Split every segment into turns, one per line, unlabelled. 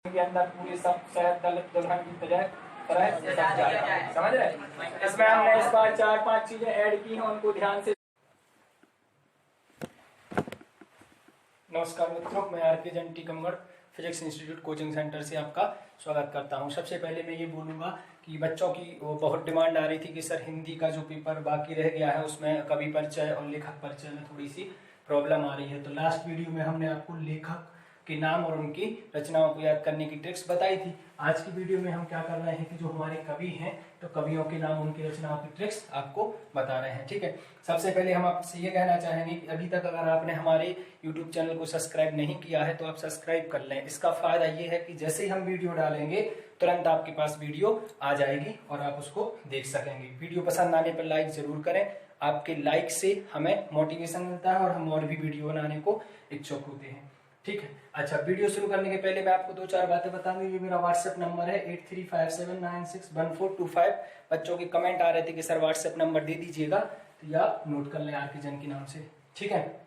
के अंदर पूरी सब शहर दलित दुल्हन की तरह समझ रहे। इसमें हमने इस बार 4-5 चीजें ऐड की हैं, उनको ध्यान से। नमस्कार मित्रों, मैं आर के Jain Tikamgarh physics institute coaching centre से आपका स्वागत करता हूं। सबसे पहले मैं ये बोलूंगा कि बच्चों की वो बहुत डिमांड आ रही थी कि सर हिंदी का जो पेपर बाकी रह गया है उसमें कवि परिचय और लेखक परिचय में थोड़ी सी प्रॉब्लम आ रही है। तो लास्ट वीडियो में हमने आपको लेखक के नाम और उनकी रचनाओं को याद करने की ट्रिक्स बताई थी। आज की वीडियो में हम क्या कर रहे हैं कि जो हमारे कवि हैं तो कवियों के नाम, उनकी रचनाओं की ट्रिक्स आपको बता रहे हैं। ठीक है, सबसे पहले हम आपसे ये कहना चाहेंगे कि अभी तक अगर आपने हमारे YouTube चैनल को सब्सक्राइब नहीं किया है तो आप सब्सक्राइब कर लें। इसका फायदा ये है कि जैसे ही हम वीडियो डालेंगे तुरंत आपके पास वीडियो आ जाएगी और आप उसको देख सकेंगे। वीडियो पसंद आने पर लाइक जरूर करें, आपके लाइक से हमें मोटिवेशन मिलता है और हम और भी वीडियो बनाने को इच्छुक होते हैं। ठीक है, अच्छा, वीडियो शुरू करने के पहले मैं आपको 2-4 बातें बताऊंगा। ये मेरा व्हाट्सएप नंबर है 8357961425। बच्चों के कमेंट आ रहे थे कि सर व्हाट्सएप नंबर दे दीजिएगा, तो ये आप नोट कर लें आर के जैन के नाम से। ठीक है,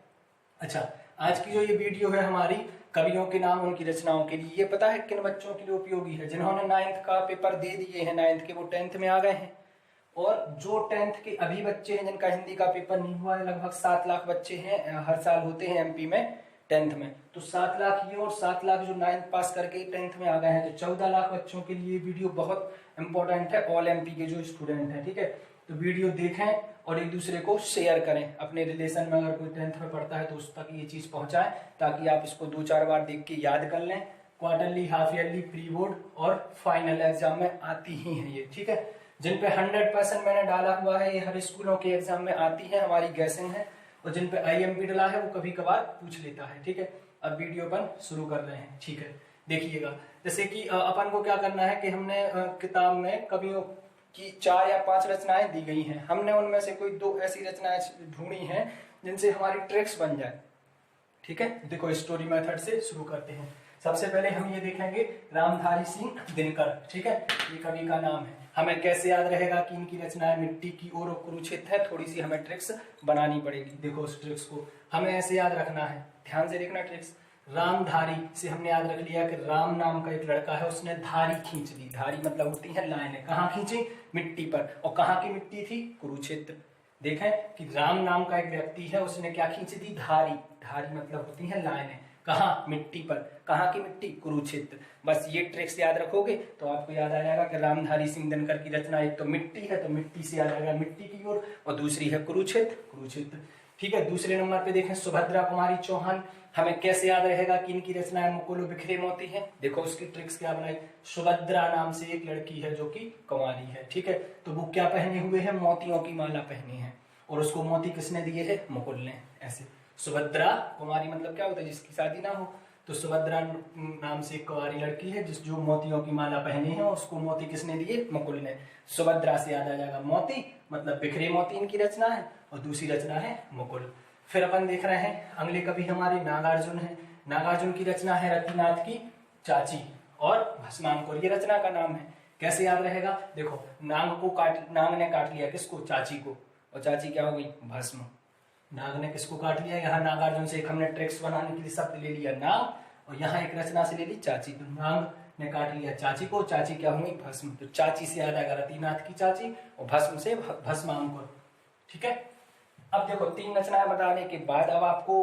अच्छा, आज की जो ये वीडियो है हमारी कवियों के नाम, उनकी रचनाओं के लिए। ये पता है किन बच्चों के लिए उपयोगी है? जिन्होंने 9th का पेपर दे दिए हैं, 9th के, वो 10th में आ गए हैं। और जो 10th के अभी बच्चे हैं जिनका हिंदी का पेपर नहीं हुआ है, लगभग 7 लाख बच्चे हैं, हर साल होते हैं एमपी में 10th में। तो 7 लाख ये और 7 लाख जो 9th पास करके 10th में आ गए हैं, तो 14 लाख बच्चों के लिए वीडियो बहुत इंपॉर्टेंट है, ऑल एमपी के जो स्टूडेंट हैं। ठीक है, तो वीडियो देखें और एक दूसरे को शेयर करें। अपने रिलेशन में अगर कोई 10th में पढ़ता है तो उस तक ये चीज पहुंचाएं, ताकि आप इसको 2-4 बार देख के याद कर लें। Quarterly, half yearly, pre board और फाइनल एग्जाम में आती ही है ये। ठीक है, जिन पे 100% मैंने डाला हुआ है ये हर स्कूलों के एग्जाम में आती है, हमारी गैसिंग है। और जिन पे आईएमपी डला है वो कभी कभार पूछ लेता है। ठीक है, अब वीडियो अपन शुरू कर रहे हैं। ठीक है, देखिएगा, जैसे कि अपन को क्या करना है कि हमने किताब में कवियों की 4 या 5 रचनाएं दी गई हैं। हमने उनमें से कोई 2 ऐसी रचनाएं ढूंढी हैं जिनसे हमारी ट्रिक्स बन जाए। ठीक है, देखो स्टोरी मेथड से शुरू करते हैं। सबसे पहले हम ये देखेंगे रामधारी सिंह दिनकर। ठीक है, ये कवि का नाम है। हमें कैसे याद रहेगा कि इनकी रचनाएं मिट्टी की ओर कुरुक्षेत्र है? थोड़ी सी हमें ट्रिक्स बनानी पड़ेगी। देखो उस ट्रिक्स को हमें ऐसे याद रखना है, ध्यान से देखना ट्रिक्स। रामधारी से हमने याद रख लिया कि राम नाम का एक लड़का है, उसने धारी खींच ली। धारी मतलब होती है लाइनें। कहाँ खींची? मिट्टी पर। और कहाँ की मिट्टी थी? कुरुक्षेत्र। देखें कि राम नाम का एक व्यक्ति है, उसने क्या खींच दी? धारी। धारी मतलब होती है लाइनें। कहाँ? मिट्टी पर। कहाँ की मिट्टी? कुरुक्षेत्र। बस ये ट्रिक्स याद रखोगे तो आपको याद आ जाएगा कि रामधारी सिंह दिनकर की रचना एक तो मिट्टी है, तो मिट्टी से याद आएगा मिट्टी की ओर, और दूसरी है कुरुक्षेत्र, कुरुक्षेत्र। ठीक है, दूसरे नंबर पे देखें सुभद्रा कुमारी चौहान। हमें कैसे याद रहेगा कि इनकी रचनाएं मुकुल बिखरे मोती है? देखो उसकी ट्रिक्स क्या बनाई। सुभद्रा नाम से एक लड़की है जो कि कुमारी है। ठीक है, तो वो क्या पहने हुए है? मोतियों की माला पहनी है, और उसको मोती किसने दिए है? मुकुल ने। ऐसे सुभद्रा कुमारी मतलब क्या होता है? जिसकी शादी ना हो। तो सुभद्रा नाम से एक कुंवारी लड़की है जिस जो मोतियों की माला पहनी है, उसको मोती किसने दिए? मुकुल ने। सुभद्रा से याद आ जाएगा मोती, मतलब बिखरे मोती इनकी रचना है, और दूसरी रचना है मुकुल। फिर अपन देख रहे हैं अगले कवि हमारे नागार्जुन है। नागार्जुन की रचना है रतिनाथ की चाची और भस्मांकुर, ये रचना का नाम है। कैसे याद रहेगा? देखो, नाग ने काट लिया किसको? चाची को, और चाची क्या हो गई? भस्म। नाग ने किसको काट लिया? यहाँ नागार्जुन से एक हमने ट्रिक्स बनाने के लिए शब्द ले लिया नाग, और यहाँ एक रचना से ले ली चाची। तो नाग ने काट लिया चाची को, चाची क्या होंगी? भस्म। तो चाची से याद आएगा रतिनाथ की चाची, और भस्म से भस्मांकुर। ठीक है, अब देखो 3 रचनाएं बताने के बाद अब आपको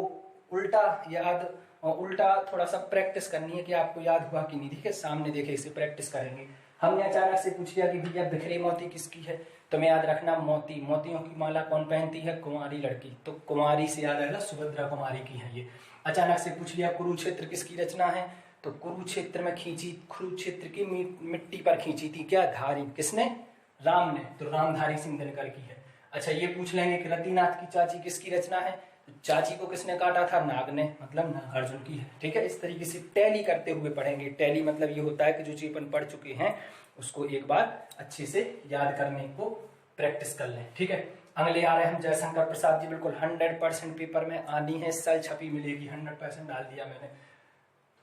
उल्टा याद, उल्टा थोड़ा सा प्रैक्टिस करनी है कि आपको याद हुआ कि नहीं। ठीक है, सामने देखे इसे प्रैक्टिस करेंगे। हमने अचानक से पूछ लिया कि भैया बिखरे मोती किसकी है, तो मैं याद रखना मोती। मोतियों की माला कौन पहनती है? कुंवारी लड़की। तो कुंवारी से याद आएगा सुभद्रा कुमारी की है ये। अचानक से पूछ लिया कुरुक्षेत्र किसकी रचना है, तो कुरुक्षेत्र में खींची, कुरुक्षेत्र की मिट्टी पर खींची थी क्या? धारी। किसने? राम ने। तो रामधारी सिंह दिनकर की है। अच्छा, ये पूछ लेंगे कि रतिनाथ की चाची किसकी रचना है, तो चाची को किसने काटा था? नाग ने, मतलब नागार्जुन की है। ठीक है, इस तरीके से टैली करते हुए पढ़ेंगे। टैली मतलब ये होता है कि जो चीज अपन पढ़ चुके हैं उसको एक बार अच्छे से याद करने को प्रैक्टिस कर लें। ठीक है, अगले आ रहे हैं हम जयशंकर प्रसाद जी। बिल्कुल 100% पेपर में आनी है, साल छपी मिलेगी, 100% डाल दिया मैंने।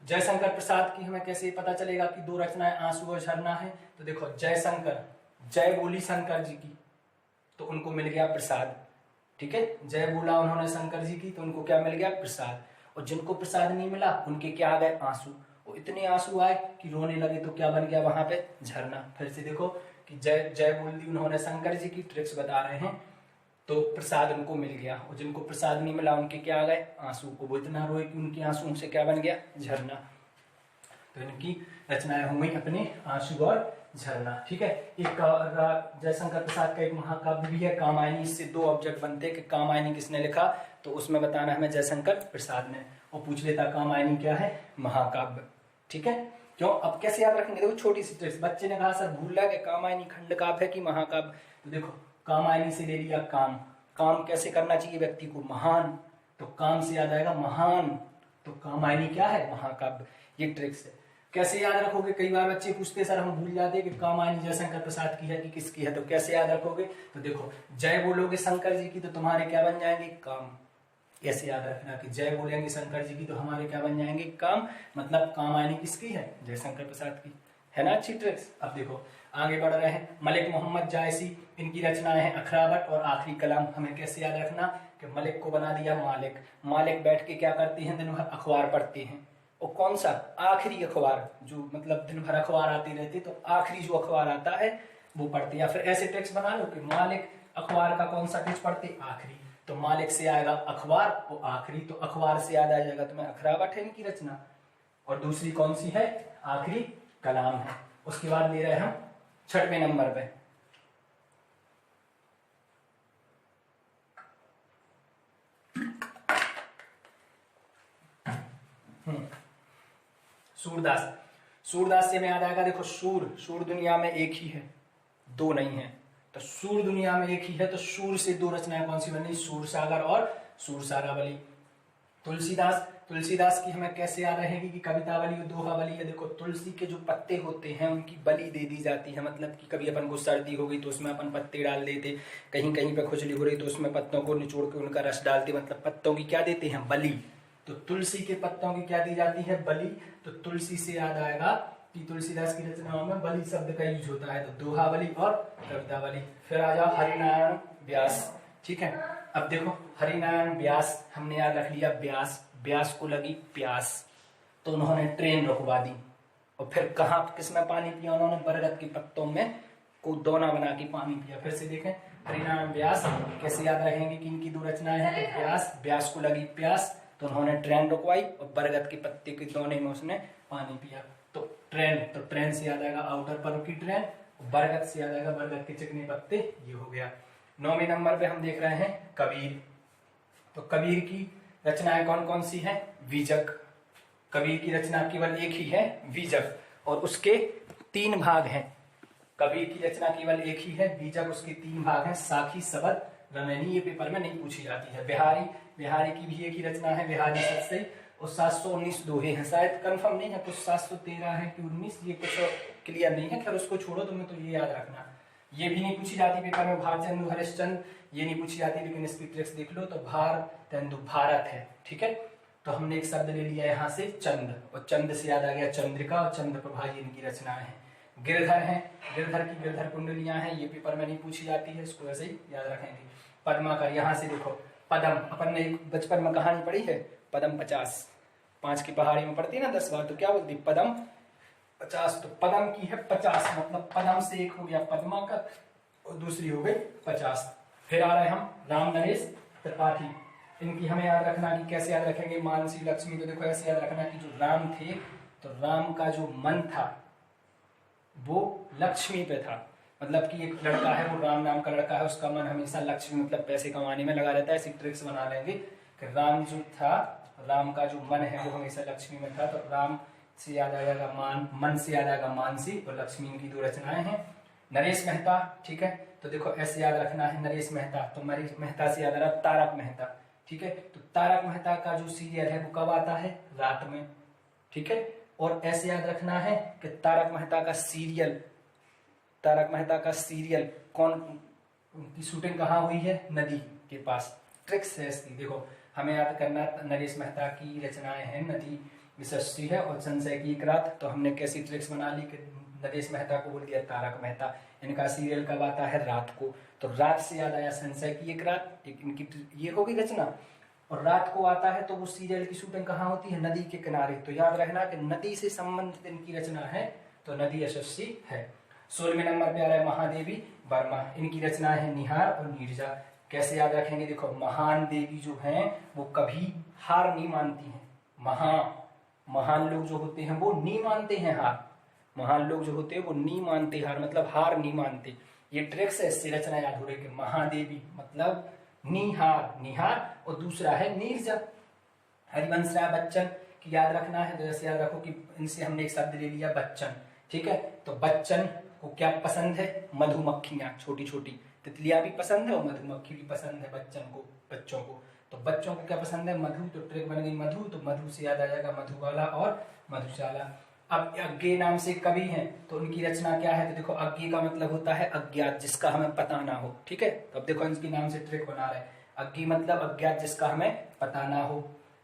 जयशंकर प्रसाद की हमें कैसे पता चलेगा कि 2 रचनाएं आंसू और झरना है? तो देखो जयशंकर, जय बोली शंकर जी की, तो उनको मिल गया प्रसाद। ठीक है, जय बोला उन्होंने शंकर जी की, तो उनको क्या मिल गया? प्रसाद। और जिनको प्रसाद नहीं मिला उनके क्या आ गए? आंसू। वो इतने आंसू आए कि रोने लगे, तो क्या बन गया वहां पे? झरना। फिर से देखो कि जय जय बोल दी उन्होंने, शंकर जी की ट्रिक्स बता रहे हैं, तो प्रसाद उनको मिल गया, और जिनको प्रसाद नहीं मिला उनके क्या आ गए? आंसू। को वो इतना रोए कि उनके आंसू से क्या बन गया? झरना। तो इनकी रचनाएं हो गई अपने आंसू और झरना। ठीक है। एक जयशंकर प्रसाद का एक महाकाव्य भी है कामायनी। इससे दो ऑब्जेक्ट बनते हैं कि कामायनी किसने लिखा, तो उसमें बताना हमें जयशंकर प्रसाद ने, और पूछ लेता कामायनी क्या है? महाकाव्य। ठीक है। क्यों? अब कैसे याद रखेंगे? देखो छोटी सी ट्रिक्स। बच्चे ने कहा सर भूल रहा है कि कामायनी खंड काव्य है कि महाकाव्य, तो देखो कामायनी से ले लिया काम। काम कैसे करना चाहिए व्यक्ति को? महान। तो काम से याद आएगा महान, तो कामायनी क्या है? महाकाव्य। ये ट्रिक्स है। कैसे याद रखोगे? कई बार बच्चे पूछते सर हम भूल जाते हैं कि कामायनी जयशंकर प्रसाद की है कि किसकी है, तो कैसे याद रखोगे? तो देखो जय बोलोगे शंकर जी की तो तुम्हारे क्या बन जाएंगे? काम। ऐसे याद रखना कि जय बोलेंगे शंकर जी की तो हमारे क्या बन जाएंगे? काम। मतलब कामायनी किसकी है? जयशंकर प्रसाद की। है ना अच्छी ट्रिक्स। अब देखो आगे बढ़ रहे हैं। मलिक मोहम्मद जायसी, इनकी रचनाएं हैं अखरावट और आखिरी कलाम। हमें कैसे याद रखना कि मलिक को बना दिया मालिक। मालिक बैठ के क्या करते हैं? दिन भर अखबार पढ़ते हैं। और कौन सा? आखिरी अखबार, जो मतलब दिन भर अखबार आते रहते, तो आखिरी जो अखबार आता है वो पढ़ते। या फिर ऐसे टेक्स्ट बना लो कि मालिक अखबार का कौन सा टेक्स्ट पढ़ते? आखिरी। तो मालिक से आएगा अखबार और आखिरी, तो अखबार से याद आ जाएगा तुम्हें अखरावट है इनकी रचना। और दूसरी कौन सी है? आखिरी कलाम है। उसके बाद ले रहे हम 6वें नंबर पे। सूरदास। सूरदास से में याद आएगा, देखो सूर दुनिया में एक ही है, दो नहीं है। तो सूर दुनिया में एक ही है, तो सूर से दो रचनाएं कौन सी बनी? सूर सागर और सूर सारावली। तुलसीदास की हमें कैसे याद रहेगी कि कवितावली और दोहावली है। देखो तुलसी के जो पत्ते होते हैं उनकी बलि दे दी जाती है, मतलब कि कभी अपन को सर्दी हो गई तो उसमें अपन पत्ते डाल देते, कहीं कहीं पे खुजली हो रही तो उसमें पत्तों को निचोड़ के उनका रस डालते, मतलब पत्तों की क्या देते हैं? बलि। तो तुलसी के पत्तों की क्या दी जाती है? बलि। तो तुलसी से याद आएगा कि तुलसीदास की रचनाओं में बलि शब्द का यूज होता है, तो दोहावली और कवितावली। फिर आ जाओ हरिनारायण व्यास। ठीक है। अब देखो हरिनारायण व्यास हमने याद रख लिया व्यास। व्यास को लगी प्यास तो उन्होंने ट्रेन रुकवा दी, और फिर कहाँ किसमें पानी पिया उन्होंने? बरगद के पत्तों में को दोना बना के पानी पिया। फिर से देखें हरिनारायण व्यास कैसे याद रहेंगे कि इनकी दो रचनाएं हैं। व्यास को लगी प्यास तो उन्होंने ट्रेन रुकवाई और बरगद के पत्ते के दोने में उसने पानी पिया। तो ट्रेन से याद आएगा आउटर पर्व की ट्रेन, बरगद से याद आएगा बरगद के चिकने पत्ते। ये हो गया। 9वें नंबर पे हम देख रहे हैं कबीर। तो कबीर की रचनाएं कौन कौन सी हैं? बीजक। कबीर की रचना केवल एक ही है, बीजक, और उसके 3 भाग हैं। कबीर की रचना केवल एक ही है, बीजक, उसके 3 भाग हैं, साखी, शबद, रमैनी। ये पेपर में नहीं पूछी जाती है। बिहारी की भी एक ही रचना है, बिहारी सत्सई, और 719 दोहे हैं। शायद कंफर्म नहीं है, कुछ 713 है कि 19, ये कुछ क्लियर नहीं है। खैर उसको छोड़ो, तुम्हें तो ये याद रखना। ये भी नहीं पूछी जाती पेपर में। भारतेंदु हरिश्चंद्र ये नहीं पूछी जाती, लेकिन इसकी ट्रिक्स देख लो तो भारतेंदु भारत है। ठीक है। तो हमने एक शब्द ले लिया यहाँ से चंद, और चंद से याद आ गया चंद्रिका और चंद्रप्रभा, ये इनकी रचनाएं हैं। गिरधर है, गिरधर की गिरधर कुंडलियां हैं, ये पेपर में नहीं पूछी जाती है, इसको ऐसे ही याद रखेंगे। पद्माकर, यहाँ से देखो पदम, अपन ने बचपन में कहानी पढ़ी है पदम 50, 5 की पहाड़ी में पढ़ती है ना 10 बार, तो क्या बोलती? पदम 50। तो पदम की है 50, मतलब पदम से एक हो गया पद्माकर और दूसरी हो गई 50। फिर आ रहे हम राम नरेश त्रिपाठी। इनकी हमें याद रखना कि कैसे याद रखेंगे? मानसी लक्ष्मी। तो देखो ऐसे याद रखना कि जो राम थे तो राम का जो मन था वो लक्ष्मी पे था, मतलब कि एक लड़का है, वो राम नाम का लड़का है, उसका मन हमेशा लक्ष्मी मतलब पैसे कमाने में लगा रहता है। ऐसी ट्रिक्स बना लेंगे कि राम जो था, राम का जो मन है वो हमेशा लक्ष्मी में था, तो राम से याद आ जाएगा मन से याद आएगा मानसी, और लक्ष्मी की 2 रचनाएं हैं। नरेश मेहता, ठीक है। तो देखो ऐसे याद रखना है नरेश मेहता, तो नरेश मेहता से याद आ रहा तारक मेहता। ठीक है। तो तारक मेहता का जो सीरियल है वो कब आता है? रात में। ठीक है। और ऐसे याद रखना है कि तारक मेहता का सीरियल कौन, उनकी शूटिंग कहाँ हुई है? नदी के पास। ट्रिक्स है इसकी, देखो हमें याद करना। नरेश मेहता की रचनाएं हैं नदी विशस्त्री है और संशय की एक रात। तो हमने कैसी ट्रिक्स बना ली कि नरेश मेहता को बोल दिया तारक मेहता। इनका सीरियल कब आता है? रात को। तो रात से याद आया संशय की एक रात, एक इनकी ये होगी रचना। और रात को आता है तो वो सीरियल की शूटिंग कहाँ होती है, नदी के किनारे। तो याद रखना कि नदी से संबंधित इनकी रचना है, तो नदी यशस्वी है। 16वें नंबर पे आ रहा है महादेवी वर्मा, इनकी रचना है निहार और नीरजा। कैसे याद रखेंगे, देखो महान देवी जो हैं वो कभी हार नहीं मानती हैं। महान लोग जो होते हैं वो नहीं मानते हैं हार, महान लोग जो होते हैं वो नहीं मानते हार, मतलब हार नहीं मानते। ये ट्रिक्स है, इससे रचना याद हो रही है। महादेवी मतलब निहार, निहार, और दूसरा है नीरजा। हरिवंश राय बच्चन की याद रखना है, तो जैसे याद रखो कि इनसे हमने एक शब्द ले लिया बच्चन, ठीक है। तो बच्चन को क्या पसंद है, मधुमक्खियां, छोटी छोटी तितलियां भी पसंद है और मधुमक्खी भी पसंद है बच्चन को, बच्चों को। तो बच्चों को क्या पसंद है, मधु, तो ट्रिक बन गई मधु, तो मधु से याद आ जाएगा मधुबाला और मधुशाला। अब अज्ञे नाम से कवि हैं, तो उनकी रचना क्या है, तो देखो अज्ञे का मतलब होता है अज्ञात, जिसका हमें पता ना हो, ठीक है। तो अब देखो इनके नाम से ट्रिक बना रहे हैं, अज्ञे मतलब अज्ञात जिसका हमें पता ना हो।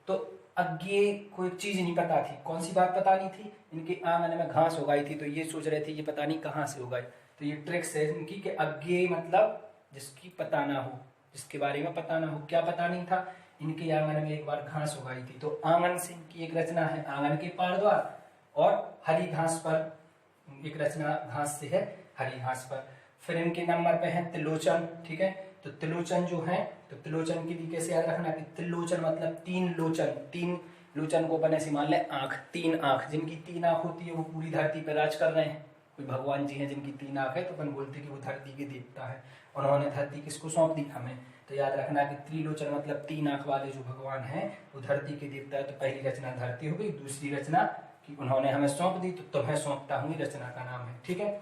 तो अज्ञे को एक चीज नहीं पता थी, कौन सी बात पता नहीं थी, इनके आंगन में घास उगाई थी, तो ये सोच रहे थे ये पता नहीं कहाँ से उगाई। तो ये ट्रिक्स है इनकी कि अज्ञे मतलब जिसकी पता ना हो, जिसके बारे में पता ना हो। क्या पता नहीं था, इनके आंगन में एक बार घास उगाई थी। तो आंगन से इनकी एक रचना है आंगन के पार द्वार, और हरी घास पर एक रचना घास से है हरी घास पर। फिर इनके नंबर पे है त्रिलोचन, ठीक है। तो त्रिलोचन जो है, तो त्रिलोचन के लिए कैसे याद रखना कि त्रिलोचन मतलब तीन लोचन, तीन लोचन को अपन ऐसे मान ले आंख, तीन आंख, जिनकी तीन आंख होती है वो पूरी धरती पर राज कर रहे हैं। कोई भगवान जी हैं जिनकी तीन आंख है, तो अपन बोलते हैं कि वो धरती के देवता है, उन्होंने धरती किसको सौंप दी, हमें। तो याद रखना कि त्रिलोचन मतलब तीन आंख वाले जो भगवान हैं वो धरती के देवता है। तो पहली रचना धरती हो गई, दूसरी रचना कि उन्होंने हमें सौंप दी, तो तुम्हें सौंपता हूँ रचना का नाम है, ठीक है।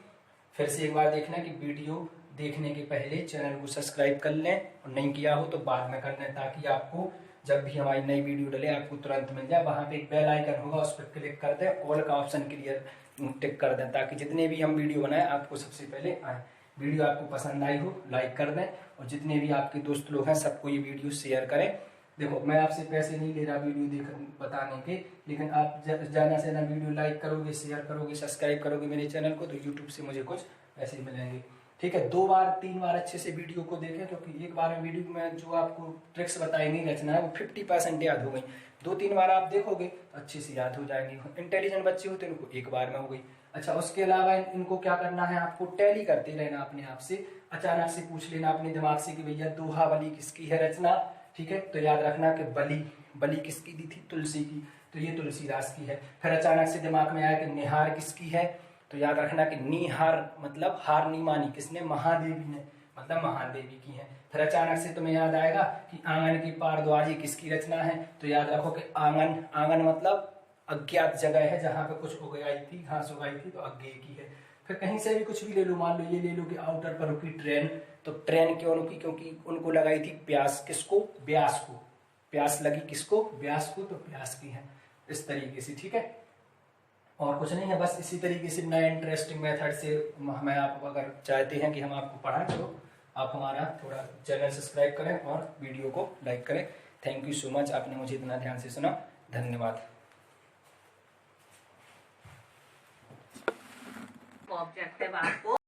फिर से एक बार देखना कि वीडियो देखने के पहले चैनल को सब्सक्राइब कर लें, और नहीं किया हो तो बाद में कर लें, ताकि आपको जब भी हमारी नई वीडियो डले आपको तुरंत मिल जाए। वहां पे एक बेल आइकन होगा, उस पर क्लिक कर दें, ऑल का ऑप्शन क्लियर टिक कर दें, ताकि जितने भी हम वीडियो बनाए आपको सबसे पहले आए। वीडियो आपको पसंद आई हो लाइक कर दें, और जितने भी आपके दोस्त लोग हैं सबको ये वीडियो शेयर करें। देखो मैं आपसे पैसे नहीं ले रहा वीडियो देख बताने के, लेकिन आप ज्यादा से ज्यादा वीडियो लाइक करोगे, शेयर करोगे, सब्सक्राइब करोगे मेरे चैनल को, तो यूट्यूब से मुझे कुछ पैसे मिलेंगे, ठीक है। 2 बार 3 बार अच्छे से वीडियो को देखें, क्योंकि एक बार में वीडियो में जो आपको ट्रिक्स बताई नहीं रचना है वो 50% याद हो गई। 2-3 बार आप देखोगे तो अच्छे से याद हो जाएंगे। इंटेलिजेंट बच्चे होते हैं उनको एक बार में हो गई। अच्छा, उसके अलावा इनको क्या करना है, आपको टैली करते रहना अपने आप से, अचानक से पूछ लेना अपने दिमाग से कि भैया दोहा बली किसकी है रचना, ठीक है। तो याद रखना कि बली किसकी दी थी, तुलसी की, तो ये तुलसीदास की है। फिर अचानक से दिमाग में आया कि निहार किसकी है, तो याद रखना कि निहार मतलब हार नहीं मानी, किसने, महादेवी ने, मतलब महान देवी की है। फिर अचानक से तुम्हें याद आएगा कि आंगन की पार द्वार किसकी रचना है, तो याद रखो कि आंगन मतलब अज्ञात जगह है जहां पे कुछ उगाई थी, घास उगाई थी, तो अज्ञे की है। फिर कहीं से भी कुछ भी ले लो, मान लो ये ले लो कि आउटर पर रुकी ट्रेन, तो ट्रेन क्यों रुकी, क्योंकि उनको लगाई थी प्यास, किसको, ब्यास को, प्यास लगी किसको, ब्यास को, तो प्यास की है, इस तरीके से, ठीक है। और कुछ नहीं है, बस इसी तरीके से नए इंटरेस्टिंग मेथड से हमें, आप अगर चाहते हैं कि हम आपको पढ़ाएं तो आप हमारा थोड़ा चैनल सब्सक्राइब करें और वीडियो को लाइक करें। थैंक यू सो मच, आपने मुझे इतना ध्यान से सुना, धन्यवाद।
ऑब्जेक्टिव आपको